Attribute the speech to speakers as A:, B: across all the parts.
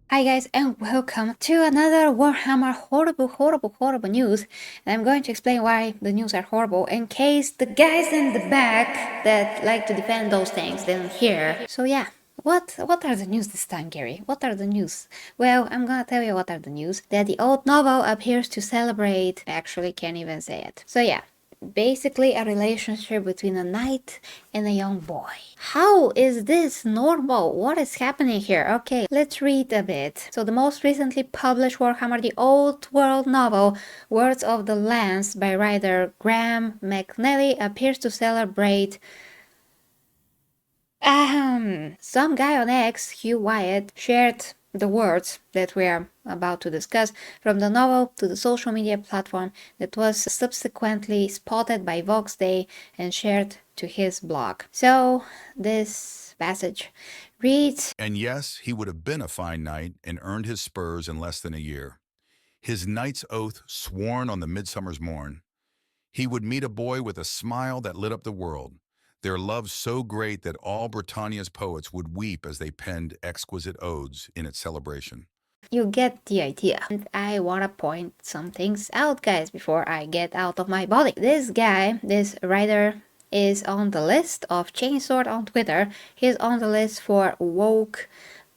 A: Hi guys, and welcome to another Warhammer horrible news. And I'm going to explain why the news are horrible in case the guys in the back that like to defend those things didn't hear. So yeah, what are the news this time, Gary? What are the news? Well, I'm gonna tell you what are the news. That the old novel appears to celebrate. Actually, can't even say it. So yeah, basically a relationship between a knight and a young boy. How is this normal? What is happening here? Okay, let's read a bit. So the most recently published Warhammer the Old World novel, Words of the Lance by writer Graham McNally appears to celebrate some guy on X, Hugh Wyatt, shared the words that we are about to discuss from the novel to the social media platform that was subsequently spotted by Vox Day and shared to his blog. So this passage reads,
B: And yes, he would have been a fine knight and earned his spurs in less than a year. His knight's oath sworn on the midsummer's morn. He would meet a boy with a smile that lit up the world, their love so great that all Britannia's poets would weep as they penned exquisite odes in its celebration.
A: You get the idea. And I wanna point some things out, guys, before I get out of my body. This guy, this writer, is on the list of Chainsword on Twitter. He's on the list for woke,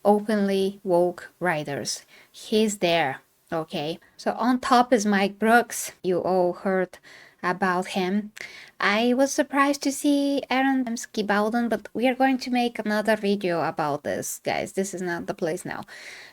A: openly woke writers. He's there, okay? So on top is Mike Brooks. You all heard about him. I was surprised to see Aaron Dembski Bowden, but we are going to make another video about this, guys. This is not the place now.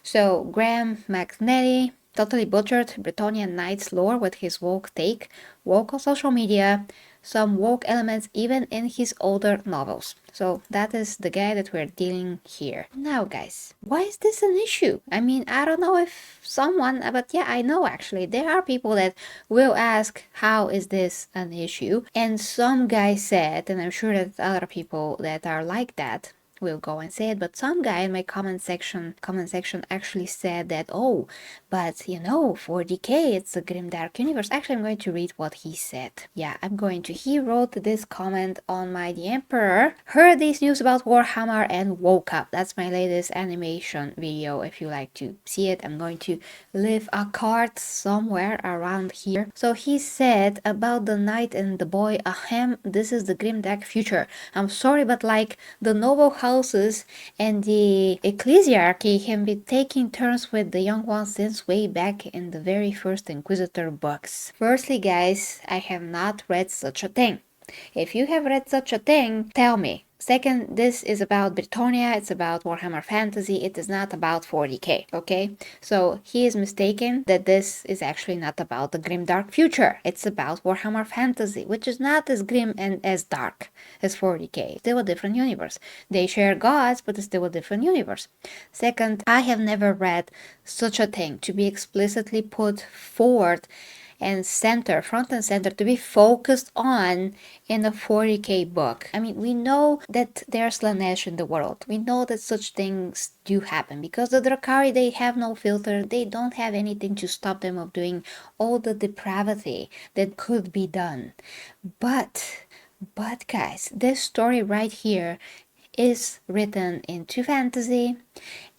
A: So Graham McNally totally butchered Bretonian Knights lore with his woke take, woke on social media, some woke elements even in his older novels. So that is the guy that we're dealing here. Now guys, why is this an issue? I mean, I don't know if someone, but yeah, I know actually, there are people that will ask, how is this an issue? And some guy said, and I'm sure that other people that are like that will go and say it, but some guy in my comment section actually said that, oh, but you know, 40K, it's a grimdark universe. Actually, I'm going to read what he said. Yeah, he wrote this comment on my The Emperor heard these news about Warhammer and woke up. That's my latest animation video. If you like to see it, I'm going to leave a card somewhere around here. So he said about the knight and the boy, ahem, this is the grimdark future. I'm sorry, but like the noble houses and the ecclesiarchy have been taking turns with the young ones since way back in the very first Inquisitor books. Firstly, guys, I have not read such a thing. If you have read such a thing, tell me. Second, this is about Britannia, it's about Warhammer Fantasy, it is not about 40k, okay? So he is mistaken that this is actually not about the grimdark future. It's about Warhammer Fantasy, which is not as grim and as dark as 40k. Still a different universe. They share gods, but it's still a different universe. Second, I have never read such a thing to be explicitly put forward and front and center, to be focused on in a 40k book. I mean, we know that there's Slanesh in the world. We know that such things do happen because the Drakari, they have no filter. They don't have anything to stop them of doing all the depravity that could be done. But guys, this story right here is written into fantasy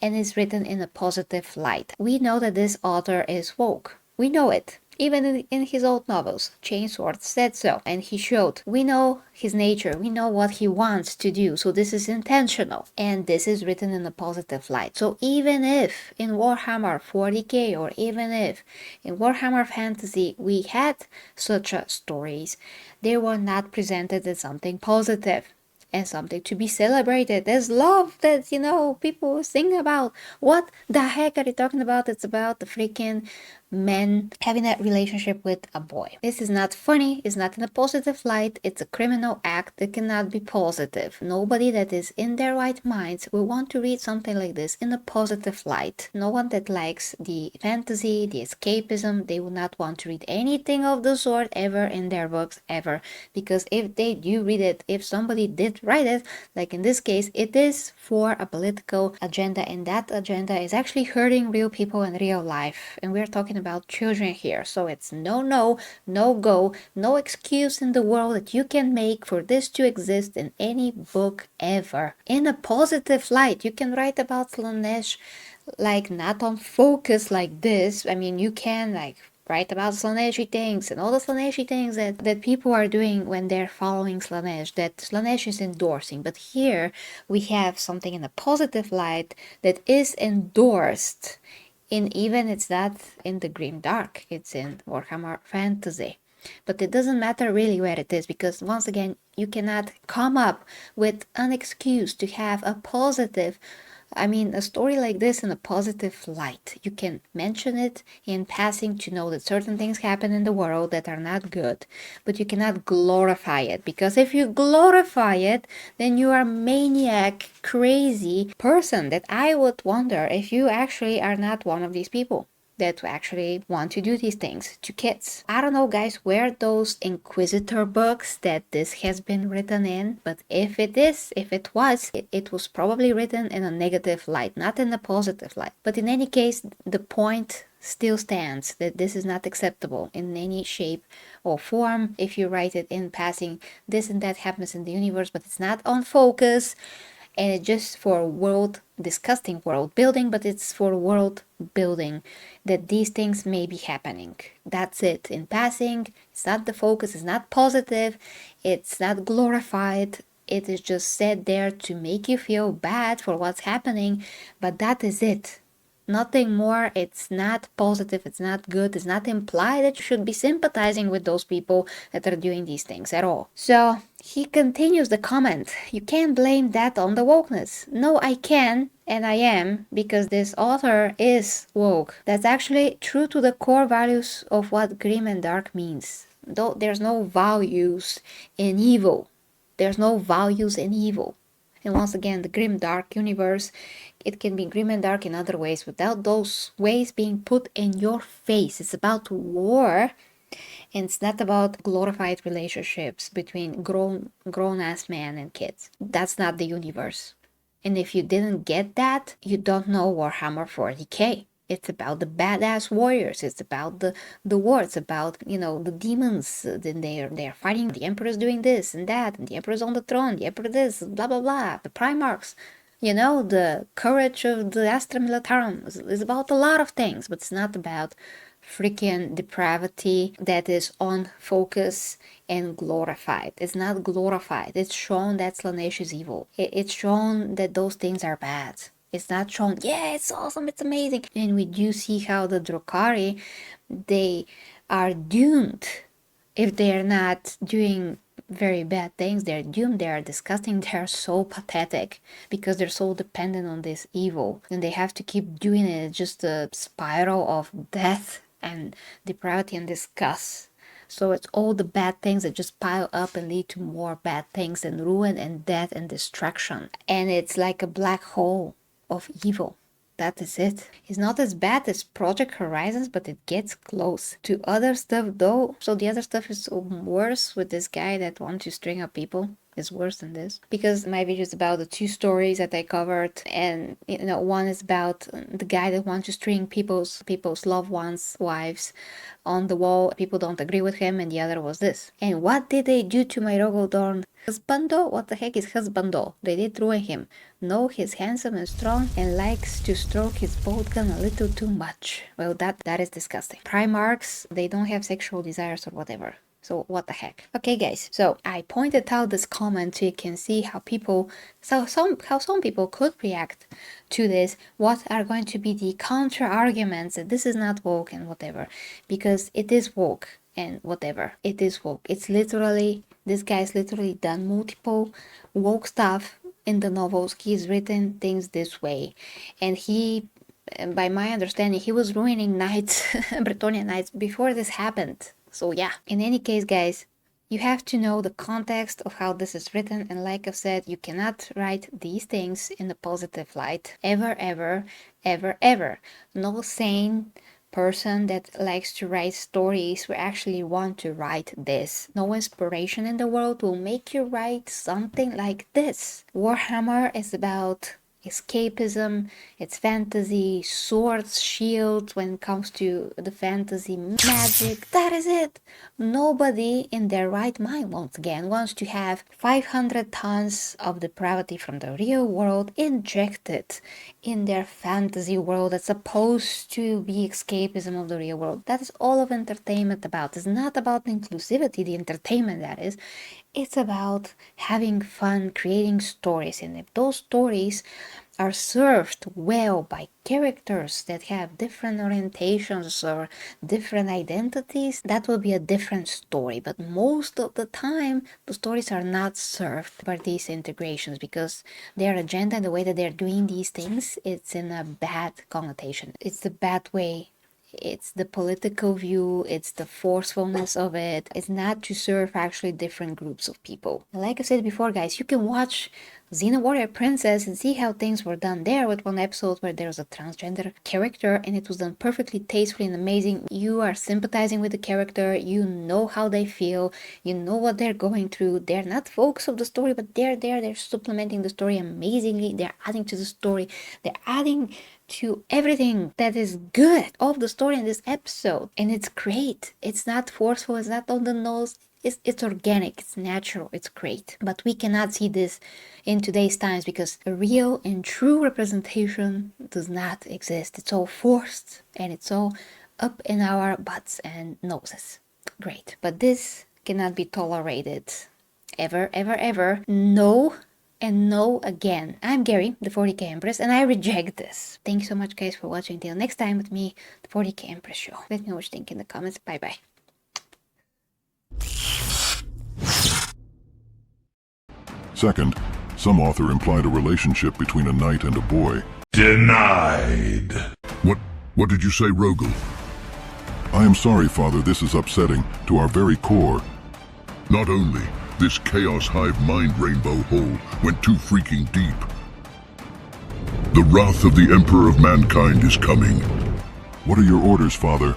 A: and is written in a positive light. We know that this author is woke. We know it. Even in his old novels, Chainsword said so, and he showed. We know his nature, we know what he wants to do, so this is intentional, and this is written in a positive light. So even if in Warhammer 40k, or even if in Warhammer Fantasy we had such stories, they were not presented as something positive and something to be celebrated as love that, you know, people sing about. What the heck are you talking about? It's about the freaking men having a relationship with a boy. This is not funny, it's not in a positive light, it's a criminal act that cannot be positive. Nobody that is in their right minds will want to read something like this in a positive light. No one that likes the fantasy, the escapism, they will not want to read anything of the sort ever in their books, ever. Because if they do read it, if somebody did write it, like in this case, it is for a political agenda, and that agenda is actually hurting real people in real life. And we're talking about children here. So it's no, no, no go, no excuse in the world that you can make for this to exist in any book ever. In a positive light, you can write about Slanesh like not on focus like this. I mean, you can like write about Slaneshi things and all the Slaneshi things that people are doing when they're following Slanesh, that Slanesh is endorsing. But here we have something in a positive light that is endorsed. In even it's not in the grim dark, it's in Warhammer Fantasy. But it doesn't matter really where it is, because once again, you cannot come up with an excuse to have a positive, a story like this in a positive light. You can mention it in passing to know that certain things happen in the world that are not good, but you cannot glorify it, because if you glorify it, then you are a maniac, crazy person that I would wonder if you actually are not one of these people that actually want to do these things to kids. I don't know, guys, where those Inquisitor books that this has been written in, but if it was probably written in a negative light, not in a positive light. But in any case, the point still stands that this is not acceptable in any shape or form. If you write it in passing, this and that happens in the universe, but it's not on focus, and it's just for disgusting world building, but it's for world building that these things may be happening. That's it. In passing, it's not the focus, it's not positive, it's not glorified. It is just said there to make you feel bad for what's happening, but that is it. Nothing more. It's not positive, it's not good, it's not implied that you should be sympathizing with those people that are doing these things at all. So he continues the comment. You can't blame that on the wokeness. No, I can, and I am, because this author is woke. That's actually true to the core values of what grim and dark means. Though there's no values in evil. There's no values in evil. And once again, the grim dark universe, it can be grim and dark in other ways without those ways being put in your face. It's about war, and it's not about glorified relationships between grown-ass men and kids. That's not the universe. And if you didn't get that, you don't know Warhammer 40K. It's about the badass warriors. It's about the war. It's about, the demons. Then they're fighting. The emperor's doing this and that, and the emperor's on the throne. The emperor this, blah blah blah. The Primarchs. The courage of the Astra Militarum is about a lot of things, but it's not about freaking depravity that is on focus and glorified. It's not glorified. It's shown that Slanesh is evil. It's shown that those things are bad. It's not shown, yeah, it's awesome, it's amazing. And we do see how the Drukhari, they are doomed. If they're not doing very bad things, they're doomed, they are disgusting, they are so pathetic because they're so dependent on this evil. And they have to keep doing it. It's just a spiral of death and depravity and disgust. So it's all the bad things that just pile up and lead to more bad things and ruin and death and destruction. And it's like a black hole of evil. That is it. It's not as bad as Project Horizons, but it gets close to other stuff though. So the other stuff is worse with this guy that wants to string up people. Is worse than this, because my video is about the two stories that I covered, and one is about the guy that wants to string people's loved ones, wives on the wall. People don't agree with him, and the other was this. And what did they do to my Rogodorn husbando? What the heck is husbando? They did ruin him. No, he's handsome and strong and likes to stroke his bolt gun a little too much. Well, that is disgusting. Primarchs, they don't have sexual desires or whatever. So what the heck? Okay, guys. So I pointed out this comment so you can see how some people could react to this. What are going to be the counter arguments that this is not woke and whatever? Because it is woke and whatever. It is woke. It's literally, this guy's literally done multiple woke stuff in the novels. He's written things this way, and he, by my understanding, he was ruining knights, Bretonnian knights, before this happened. So yeah, in any case, guys, you have to know the context of how this is written, and like I've said, you cannot write these things in a positive light. Ever, ever, ever, ever. No sane person that likes to write stories will actually want to write this. No inspiration in the world will make you write something like this. Warhammer is about escapism, it's fantasy, swords, shields when it comes to the fantasy, magic. That is it. Nobody in their right mind, once again, wants to have 500 tons of depravity from the real world injected in their fantasy world that's supposed to be escapism of the real world. That is all of entertainment about. It's not about inclusivity, the entertainment that is. It's about having fun, creating stories, and if those stories are served well by characters that have different orientations or different identities, that will be a different story. But most of the time, the stories are not served by these integrations because their agenda and the way that they're doing these things, it's in a bad connotation. It's the bad way. It's the political view, it's the forcefulness of it. It's not to serve actually different groups of people. Like I said before, guys, you can watch Xena Warrior Princess and see how things were done there with one episode where there was a transgender character and it was done perfectly tastefully and amazing. You are sympathizing with the character, you know how they feel, you know what they're going through. They're not focus of the story, but they're there, they're supplementing the story amazingly. They're adding to the story, they're adding to everything that is good of the story in this episode, and it's great. It's not forceful, it's not on the nose, it's organic, it's natural, it's great. But we cannot see this in today's times because a real and true representation does not exist. It's all forced and it's all up in our butts and noses. Great, but this cannot be tolerated ever, ever, ever. No. And no again. I'm Gary, the 40K Empress, and I reject this. Thank you so much, guys, for watching. Until next time with me, the 40K Empress Show. Let me know what you think in the comments. Bye bye.
C: Second, some author implied a relationship between a knight and a boy.
D: Denied.
C: What did you say, Rogel? I am sorry, Father, this is upsetting to our very core. Not only, this Chaos Hive mind rainbow hole went too freaking deep. The wrath of the Emperor of Mankind is coming. What are your orders, Father?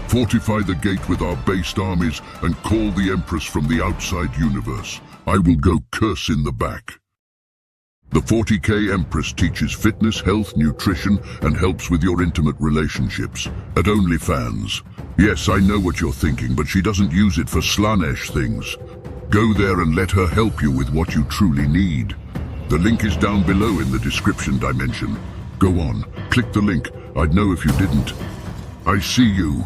C: Fortify the gate with our based armies and call the Empress from the outside universe. I will go curse in the back. The 40K Empress teaches fitness, health, nutrition, and helps with your intimate relationships. At OnlyFans. Yes, I know what you're thinking, but she doesn't use it for Slanesh things. Go there and let her help you with what you truly need. The link is down below in the description dimension. Go on, click the link. I'd know if you didn't. I see you.